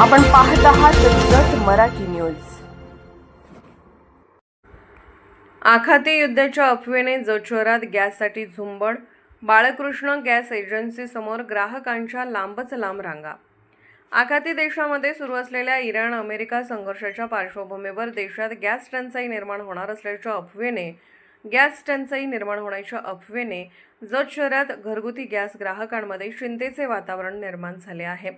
आपण पाहत आहात जत मराठी न्यूज। आखाती युद्धाच्या अफवेने जत शहरात गॅससाठी झुंबड। बाळकृष्ण गॅस एजन्सी समोर ग्राहकांच्या लांबच लांब रांगा। आखाती देशामध्ये सुरू असलेल्या इराण अमेरिका संघर्षाच्या पार्श्वभूमीवर देशात गॅस टंचाई निर्माण होणार असल्याच्या अफवेने जत शहरात घरगुती गॅस ग्राहकांमध्ये चिंतेचे वातावरण निर्माण झाले आहे।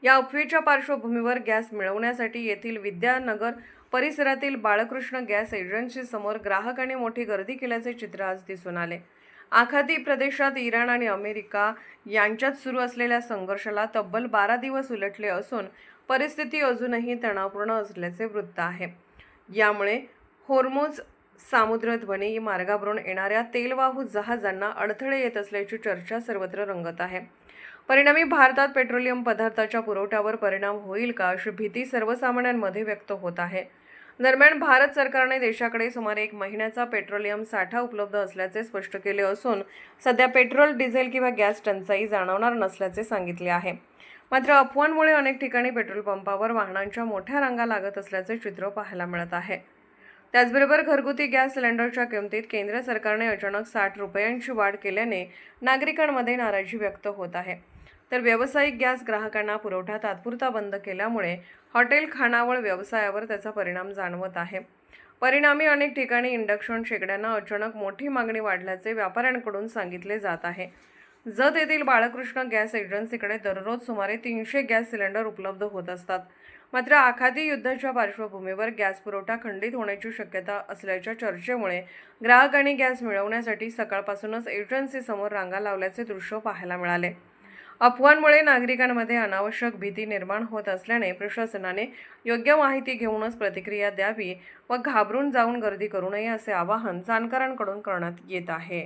या अफवेच्या पार्श्वभूमीवर गॅस मिळवण्यासाठी येथील विद्यानगर परिसरातील बाळकृष्ण गॅस एजन्सी समोर ग्राहकांनी मोठी गर्दी केल्याचे चित्र आज दिसून आले। आखाती प्रदेशात इराण आणि अमेरिका यांच्यात सुरू असलेल्या संघर्षाला तब्बल 12 दिवस उलटले असून परिस्थिती अजूनही तणावपूर्ण असल्याचे वृत्त आहे। यामुळे होर्मुझ सामुद्रध्वनी मार्गावरून येणाऱ्या तेलवाहू जहाजांना अडथळे येत असल्याची चर्चा सर्वत्र रंगत आहे। परिणामी भारतात पेट्रोलियम पदार्थाच्या पुरवठ्यावर परिणाम होईल का अशी भीती सर्वसामान्यांमध्ये व्यक्त होत आहे। दरम्यान भारत सरकारने देशाकडे सुमारे 1 महिन्याचा पेट्रोलियम साठा उपलब्ध असल्याचे स्पष्ट केले असून सध्या पेट्रोल, डिझेल किंवा गॅस टंचाई जाणवणार नसल्याचे सांगितले आहे। मात्र अफवांमुळे अनेक ठिकाणी पेट्रोल पंपावर वाहनांच्या मोठ्या रांगा लागत असल्याचे चित्र पाहायला मिळत आहे। त्याचबरोबर घरगुती गॅस सिलेंडरच्या किमतीत केंद्र सरकारने अचानक 60 रुपयांची वाढ केल्याने नागरिकांमध्ये नाराजी व्यक्त होत आहे। तर व्यावसायिक गॅस ग्राहकांना पुरवठा तात्पुरता बंद केल्यामुळे हॉटेल खानावळ व्यवसायावर त्याचा परिणाम जाणवत आहे। परिणामी अनेक ठिकाणी इंडक्शन शेगड्यांना अचानक मोठी मागणी वाढल्याचे व्यापाऱ्यांकडून सांगितले जात आहे। जत येथील बाळकृष्ण गॅस एजन्सीकडे दररोज सुमारे 300 गॅस सिलेंडर उपलब्ध होत असतात। मात्र आखाती युद्धाच्या पार्श्वभूमीवर गॅस पुरवठा खंडित होण्याची शक्यता असल्याच्या चर्चेमुळे ग्राहकांनी गॅस मिळवण्यासाठी सकाळपासूनच एजन्सी समोर रांगा लावल्याचे दृश्य पाहायला मिळाले। अफवांमुळे नागरिकांमध्ये अनावश्यक भीती निर्माण होत असल्याने प्रशासनाने योग्य माहिती घेऊनच प्रतिक्रिया द्यावी व घाबरून जाऊन गर्दी करू नये असे आवाहन जाणकारांकडून करण्यात येत आहे।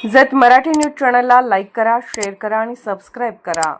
जत मराठी न्यूज चॅनलला लाईक करा, शेअर करा आणि सबस्क्राईब करा।